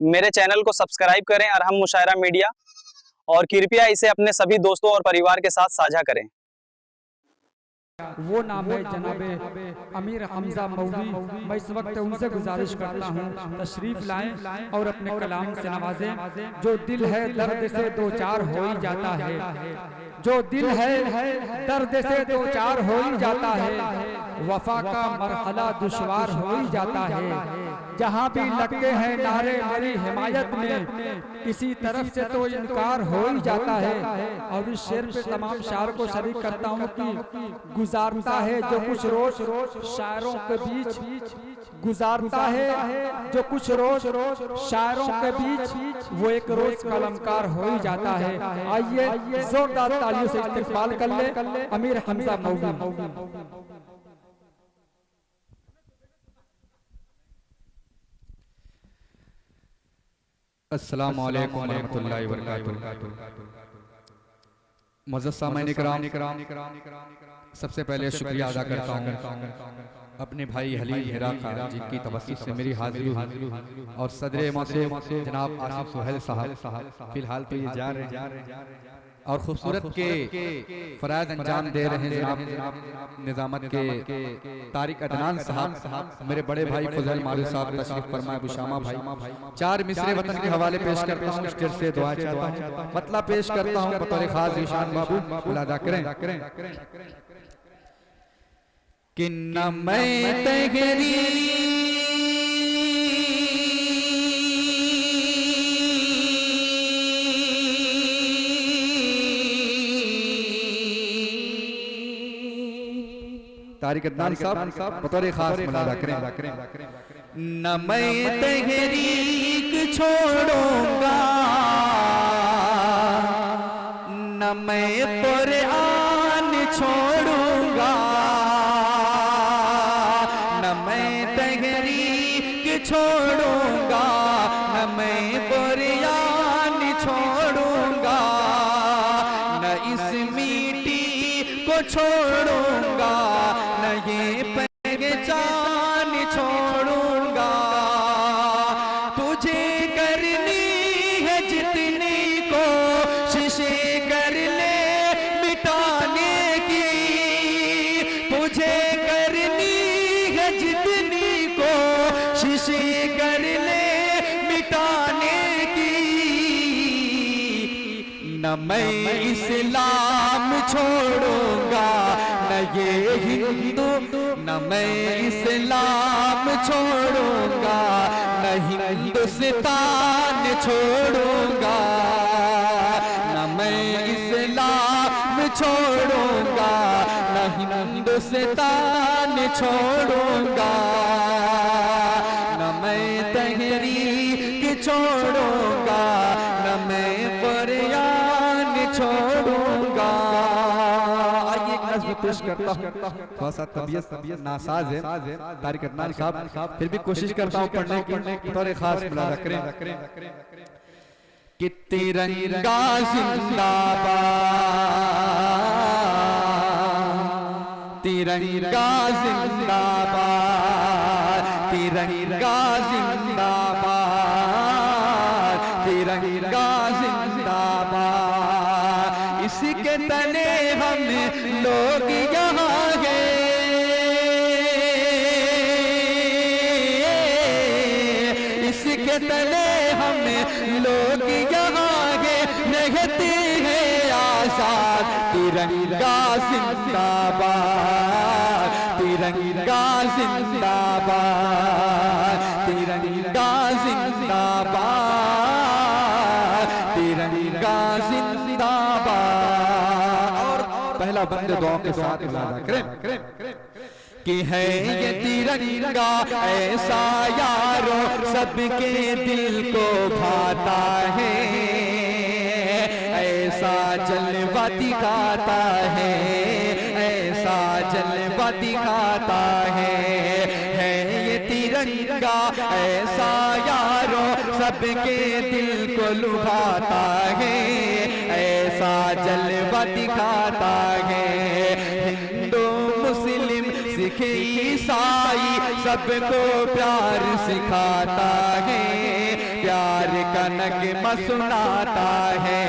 मेरे चैनल को सब्सक्राइब करें अरहम मुशायरा मीडिया, और कृपया इसे अपने सभी दोस्तों और परिवार के साथ साझा करें। वो नाम है जनाबे अमीर हमजा मौलवी। मैं इस वक्त उनसे गुजारिश करता हूँ तशरीफ लाएं और अपने कलाम से नवाजें। जो दिल है दर्द से दो चार हो ही जाता है, जो दिल है दर्द से दो चार हो ही जाता है, वफा का मरहला दुश्वार हो ही जाता है। जहाँ भी लगते हैं नारे मेरी हिमायत में, किसी तरफ से तो इनकार हो ही जाता है। और इस शेर पे तमाम शायर को शरीक करता हूँ कि गुजारता है जो कुछ रोज शायरों के बीच, गुजारता है जो कुछ रोज शायरों के बीच, वो एक रोज कलमकार हो ही जाता है। आइए जोरदार तालियों से इस्तेमाल कर ले अमीर हमजा मौलवी। अस्सलामु अलैकुम वरहमतुल्लाहि वबरकातुहू। मुअज़्ज़ज़ सामईन इकराम, सबसे पहले शुक्रिया अदा करता हूँ अपने भाई हलील हिरा का, जिनकी तवस्सुत से मेरी हाजिरी हुई, और सदर मौसूम जनाब आसिफ सुहेल साहब फिलहाल तो ये जा रहे हैं और खूबसूरत के फराइज़ अंजाम दे रहे हैं जनाब निज़ामत के तारिक अदनान साहब। मेरे बड़े भाई फजल मारूफ साहब तशरीफ फरमाए, बुशामा भाई। चार मिसरे वतन के हवाले पेश करता हूँ, स्टेज से दुआ चाहता हूँ, मतलब पेश करता हूँ बतौर खास ईशान बाबू अदा करें कि न मैं तेरी तारिक अदनान साहब बतौर खास मुलादा करें। न मैं तहरीक छोड़ूंगा, न मैं कुरान छोड़ूंगा, न मैं तहरीक छोड़ूंगा, न मैं कुरान छोड़ूंगा, न इस मिट्टी को छोड़ूंगा, न ये पहचान छोड़ूंगा। तुझे करनी है जितनी कोशिशें कर ले मिटाने की, तुझे करनी है जितनी कोशिशें कर ले मिटाने की। न मैं इस्लाम छोड़ूंगा, न ये हिंदू, न मैं इस्लाम छोड़ूंगा, न हिंदुस्तान छोड़ूंगा, न मैं इस्लाम छोड़ूंगा, न हिंदुस्तान छोड़ूंगा, न मैं तहरीक छोड़ूंगा, न मैं कुरान छोड़ूंगा। पेश करता हूँ, थोड़ा सा तबीयत नासाज है तारिक अदनान साहब, फिर भी कोशिश करता हूँ पढ़ने की, बतौर खास मुलादा करें कि तिरंगा जिंदाबाद, तिरंगा जिंदाबाद, तिरंगा जिंदाबाद, तिरंगा जिंदाबाद। इसके तले हम लोग यहाँ हैं, इसके तले हम लोग यहाँ हैं, रहते हैं आजाद। तिरंगा जिंदाबाद, तिरंगा जिंदाबाद, तिरंगा जिंदाबाद, तिरंगा जिंदाबाद। पहला बंदे दुआ के साथ इजादा करें कि है ये तिरंगा ऐसा यारो सबके दिल को भाता है, ऐसा जलवा दिखाता है, ऐसा जलवा दिखाता है ये तिरंगा ऐसा यारो सबके दिल को लुभाता है, ऐसा जलवा दिखाता है। हिंदू मुस्लिम सिख ईसाई सबको प्यार सिखाता है, प्यार प्यार का नगमा सुनाता है,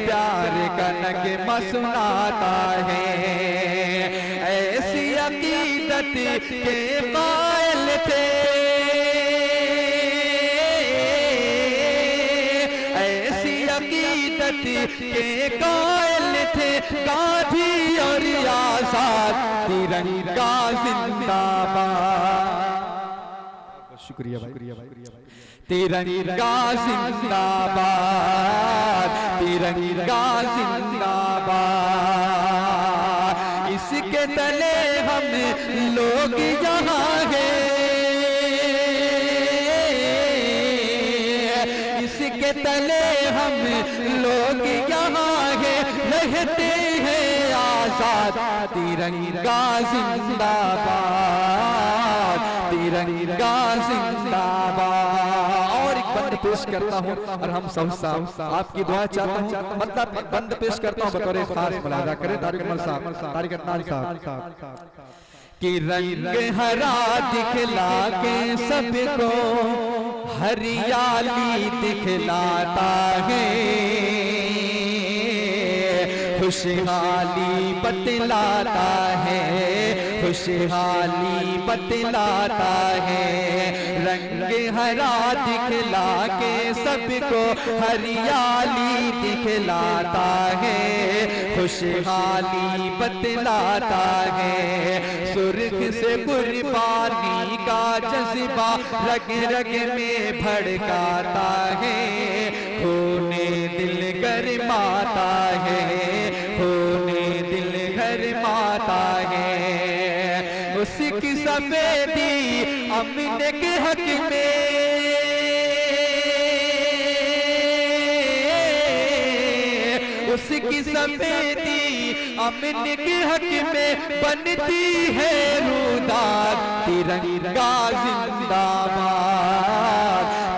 प्यार का नगमा सुनाता है। ऐसी अकीदत के कायल थे, ऐसी अकीदत के कायल थे गांधी और आजाद, तिरंगा जिंदाबाद। शुक्रिया भाई, तिरंगा जिंदाबाद, तिरंगा जिंदाबाद। इसके तले हम लोग यहाँ हैं, इसके तले हम लोग यहाँ हैं, रहते हैं आजाद, तिरंगा जिंदाबाद, तिरंगा जिंदाबाद। और एक बंद पेश करता हूँ और हम सब आपकी दुआ चाहता हूँ, मतलब बंद पेश करता हूँ बतौर खास मुलाजा करें तारिक अनवर साहब, तारिक अदनान साहब कि रंग हरा दिखला के सबको हरियाली दिखलाता है, खुशहाली बतलाता है, खुशहाली बतलाता है। रंग हरा दिखला के सबको हरियाली दिखलाता है, खुशहाली बतलाता है। सुर्ख से कुर्बानी का जज्बा रग रग में भड़काता है, खूने दिल गरमाता है, खूने दिल गरमाता है। उसकी सफेदी अमन के हक में, उसकी सफेदी अमन के हक में बनती है रूदार, तिरंगा जिंदाबाद,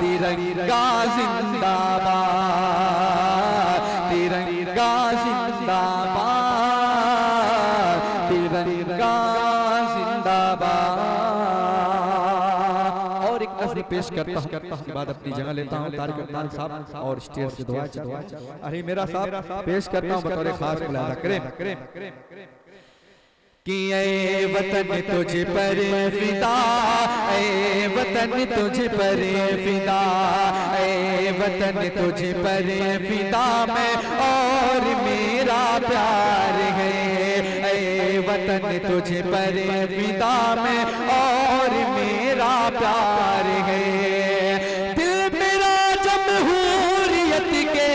तिरंगा जिंदाबाद, तिरंगा जिंदाबाद, तिरंगा जिंदाबाद। और एक नज़्म पेश करता हूँ, उसके बाद अपनी जगह लेता हूँ तारिक अदनान साहब और स्टेज से दुआ। अरे मेरा साहब पेश करता हूँ बतौर खास मुलाजा करें कि ऐ वतन तुझ पर फिदा, ऐ वतन तुझ पर फिदा, ऐ वतन तुझ पर फिदा मैं और मेरा प्यार है, ऐ वतन तुझ पर फिदा मैं और मेरा प्यार है। दिल मेरा जमहूरियत के,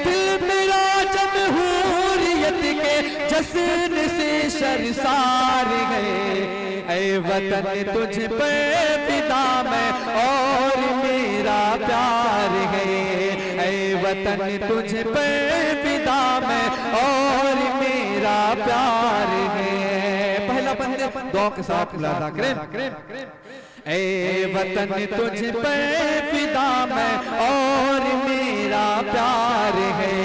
दिल मेरा जमहूरियत के जश्न से शर्मसार गए, ऐ वतन तुझ पे फिदा मैं और मेरा प्यार है, ऐ वतन तुझ पे फिदा मैं और मेरा प्यार है। पहला बंदे दुआ के साथ मुलाजा करें, ऐ वतन तुझ पे फिदा मैं और मेरा प्यार है।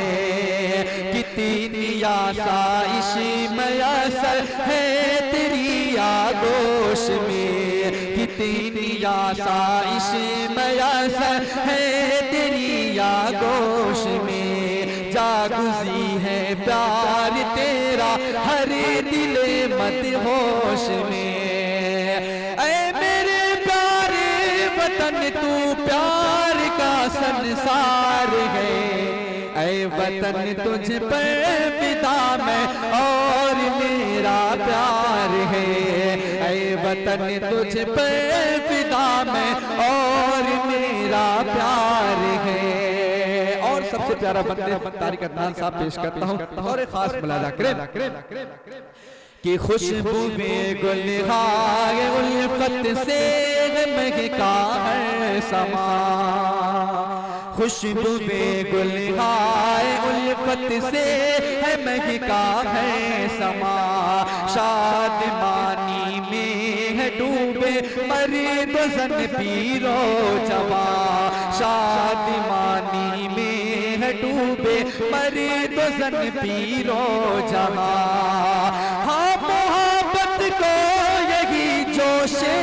कितनी आसाइश मयसर है तेरी आगोश में, कितनी आसाइश मयसर है तेरी आगोश में। जागुज़ी है प्यार तेरा हर दिले मत होश में, ऐ मेरे प्यारे वतन तू प्यार का संसार है, ऐ वतन तुझ पे फिदा मैं और मेरा प्यार है, ऐ वतन तुझ पे फिदा मैं और मेरा प्यार है। और सबसे प्यारा बंदे तारिक अदनान साहब पेश करता हूँ और एक खास मुलाजा करें कि खुशबू में गुलहाए उल्फत से महका है समा, खुशबू में गुलहाए उल्फत से है महका है समा। शादमानी में है डूबे मरे तो जन पीरो जवा, शादमानी में है डूबे मरे तो जन पीरो जवा। हाँ मोहब्बत को यही जोशे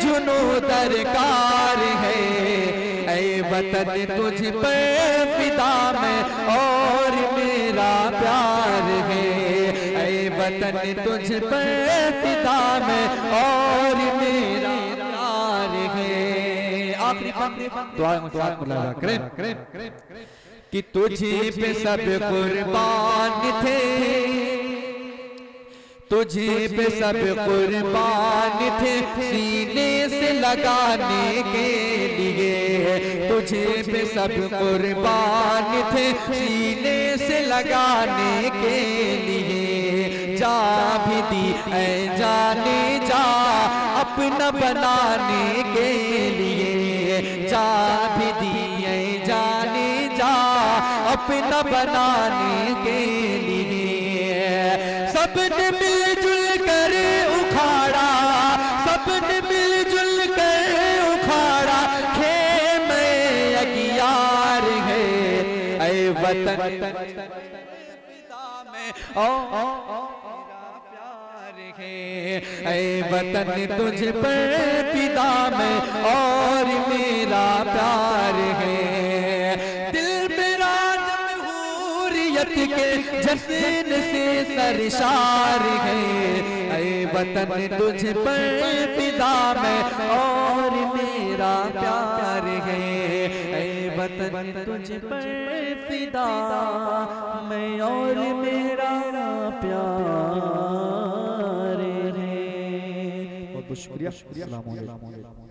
जुनू दरकार है, ऐ वतन तुझ पर फिदा मैं और मेरा प्यार है, ऐ वतन तुझ पर फिदा मैं और मेरा प्यार है। आखिरी दुआ मुलाजा करें कि तुझे पे सब कुर्बान थे, तुझे पे सब कुर्बान थे सीने से लगाने के लिए, तुझे पे सब कुर्बान थे सीने से लगाने के लिए। जा भी दी ऐ जाने जा अपना बनाने के लिए, जा भी दी ऐ जाने जा अपना बनाने के लिए। सबने मिलजुल कर उखाड़ा, सबने मिलजुल कर उखाड़ा खेमे अगियार है, ऐ वतन ऐ वतन तुझ पर फिदा मैं और मेरा प्यार है। दिल मेरा जमहूरियत के जश्न से सरशार है, ऐ वतन तुझ पर फिदा मैं और मेरा प्यार है, ऐ वतन तुझ पर फिदा मैं और मेरा प्यार है। बहुत बहुत शुक्रिया। अस्सलाम वालेकुम।